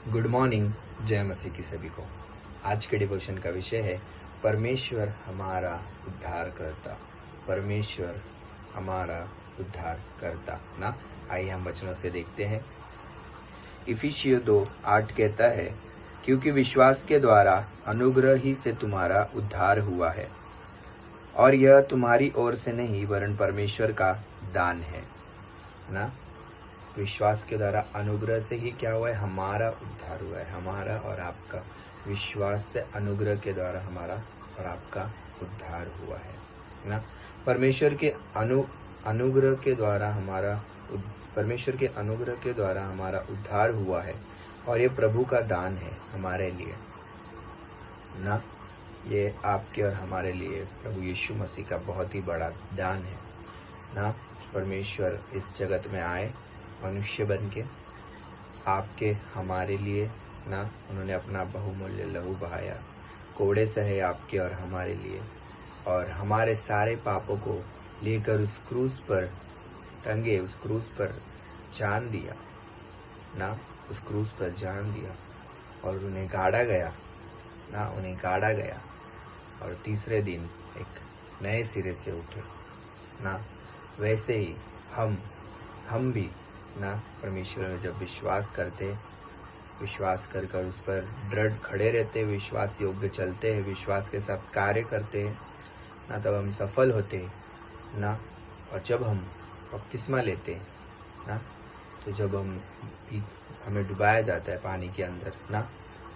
Good morning. जय मसीह की सभी को। आज के डिवोशन का विषय है परमेश्वर हमारा उद्धार करता। परमेश्वर हमारा उद्धार करता ना। आइए हम वचनों से देखते हैं। इफिसियों 2:8 कहता है, क्योंकि विश्वास के द्वारा अनुग्रह ही से तुम्हारा उद्धार हुआ है, और यह तुम्हारी ओर से नहीं वरन परमेश्वर का दान है ना। विश्वास के द्वारा अनुग्रह से ही क्या हुआ है? हमारा उद्धार हुआ है। हमारा और आपका विश्वास से अनुग्रह के द्वारा हमारा और आपका उद्धार हुआ है ना। परमेश्वर के अनुग्रह के द्वारा हमारा उद्धार हुआ है, और ये प्रभु का दान है हमारे लिए ना। ये आपके और हमारे लिए प्रभु यीशु मसीह का बहुत ही बड़ा दान है ना। परमेश्वर इस जगत में आए मनुष्य बन के आपके हमारे लिए ना। उन्होंने अपना बहुमूल्य लहू बहाया, कोड़े सहे आपके और हमारे लिए, और हमारे सारे पापों को लेकर उस क्रूस पर टंगे, उस क्रूस पर जान दिया ना। उस क्रूस पर जान दिया और उन्हें गाड़ा गया ना। उन्हें गाड़ा गया और तीसरे दिन एक नए सिरे से उठे ना। वैसे ही हम भी ना परमेश्वर में जब विश्वास कर उस पर दृढ़ खड़े रहते, विश्वास योग्य चलते हैं, विश्वास के साथ कार्य करते हैं ना, तब हम सफल होते हैं ना। और जब हम बपतिस्मा लेते हैं ना, तो जब हमें डुबाया जाता है पानी के अंदर ना,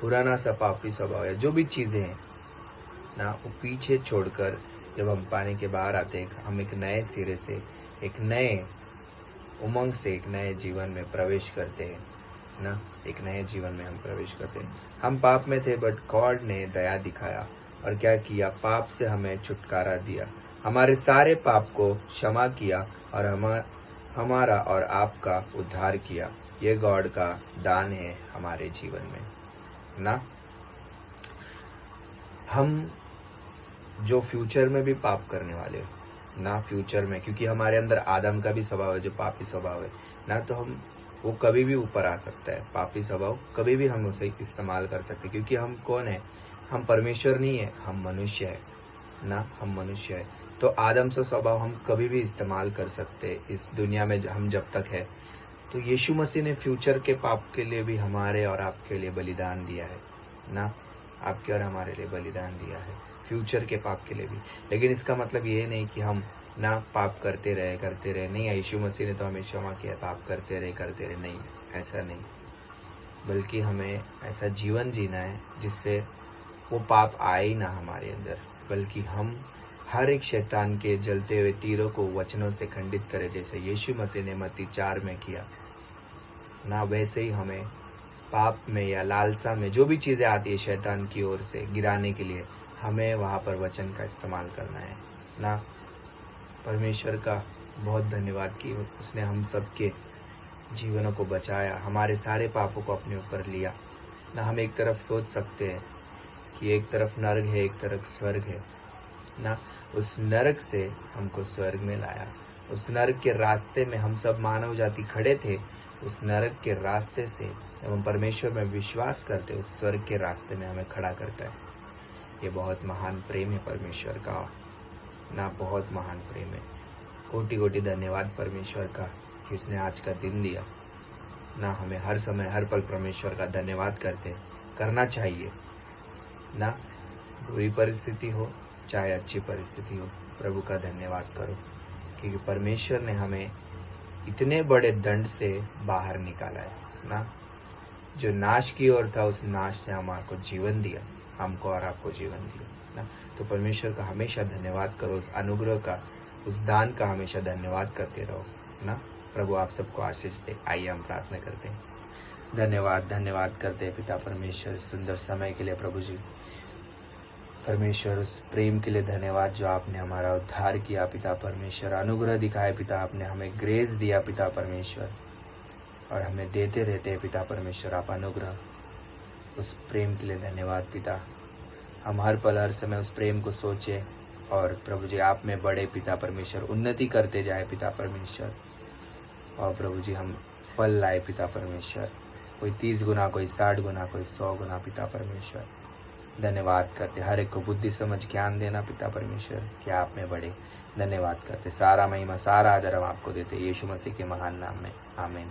पुराना सा पापी स्वभाव या जो भी चीज़ें हैं ना, वो पीछे छोड़कर जब हम पानी के बाहर आते हैं, हम एक नए सिरे से, एक नए उमंग से एक नए जीवन में प्रवेश करते हैं ना। एक नए जीवन में हम प्रवेश करते हैं। हम पाप में थे, बट गॉड ने दया दिखाया और क्या किया? पाप से हमें छुटकारा दिया, हमारे सारे पाप को क्षमा किया और हमारा और आपका उद्धार किया। ये गॉड का दान है हमारे जीवन में ना। हम जो फ्यूचर में भी पाप करने वाले हो ना, फ्यूचर में, क्योंकि हमारे अंदर आदम का भी स्वभाव है जो पापी स्वभाव है ना, तो वो कभी भी ऊपर आ सकता है। पापी स्वभाव कभी भी हम उसे इस्तेमाल कर सकते हैं, क्योंकि हम कौन है? हम परमेश्वर नहीं है, हम मनुष्य है ना। हम मनुष्य है, तो आदम से स्वभाव हम कभी भी इस्तेमाल कर सकते हैं इस दुनिया में हम जब तक है। तो यीशु मसीह ने फ्यूचर के पाप के लिए भी हमारे और आपके लिए बलिदान दिया है ना। आपके और हमारे लिए बलिदान दिया है, फ्यूचर के पाप के लिए भी। लेकिन इसका मतलब ये नहीं कि हम ना पाप करते रहे नहीं। यीशु मसीह ने तो हमें क्षमा किया, पाप करते रहे नहीं, ऐसा नहीं। बल्कि हमें ऐसा जीवन जीना है जिससे वो पाप आए ही ना हमारे अंदर, बल्कि हम हर एक शैतान के जलते हुए तीरों को वचनों से खंडित करें, जैसे यीशु मसीह ने मत्ती 4 में किया ना। वैसे ही हमें पाप में या लालसा में जो भी चीज़ें आती है शैतान की ओर से गिराने के लिए, हमें वहाँ पर वचन का इस्तेमाल करना है ना। परमेश्वर का बहुत धन्यवाद कि उसने हम सबके जीवनों को बचाया, हमारे सारे पापों को अपने ऊपर लिया ना। हम एक तरफ सोच सकते हैं कि एक तरफ नरक है, एक तरफ स्वर्ग है ना। उस नरक से हमको स्वर्ग में लाया। उस नरक के रास्ते में हम सब मानव जाति खड़े थे। उस नरक के रास्ते से जब हम परमेश्वर में विश्वास करते, उस स्वर्ग के रास्ते में हमें खड़ा करता है। ये बहुत महान प्रेम है परमेश्वर का ना, बहुत महान प्रेम है। कोटि कोटि धन्यवाद परमेश्वर का कि उसने आज का दिन दिया ना। हमें हर समय हर पल परमेश्वर का धन्यवाद करना चाहिए ना। बुरी परिस्थिति हो चाहे अच्छी परिस्थिति हो, प्रभु का धन्यवाद करो, क्योंकि परमेश्वर ने हमें इतने बड़े दंड से बाहर निकाला है ना। जो नाश की ओर था, उस नाश से हमको जीवन दिया, हमको और आपको जीवन दिया ना। तो परमेश्वर का हमेशा धन्यवाद करो, उस अनुग्रह का, उस दान का हमेशा धन्यवाद करते रहो ना। प्रभु आप सबको आशीष दे। आइए हम प्रार्थना करते हैं। धन्यवाद करते हैं पिता परमेश्वर, सुंदर समय के लिए प्रभु जी। परमेश्वर उस प्रेम के लिए धन्यवाद जो आपने हमारा उद्धार किया पिता परमेश्वर, अनुग्रह दिखाए पिता, आपने हमें ग्रेस दिया पिता परमेश्वर, और हमें देते रहते हैं पिता परमेश्वर आप अनुग्रह। उस प्रेम के लिए धन्यवाद पिता। हम हर पल हर समय उस प्रेम को सोचें, और प्रभु जी आप में बड़े पिता परमेश्वर, उन्नति करते जाए पिता परमेश्वर, और प्रभु जी हम फल लाए पिता परमेश्वर कोई 30 गुना, कोई 60 गुना, कोई 100 गुना पिता परमेश्वर धन्यवाद करते। हर एक को बुद्धि समझ ज्ञान देना पिता परमेश्वर, कि आप में बढ़े। धन्यवाद करते। सारा महिमा सारा आदर हम आपको देते यीशु मसीह के महान नाम में, आमीन।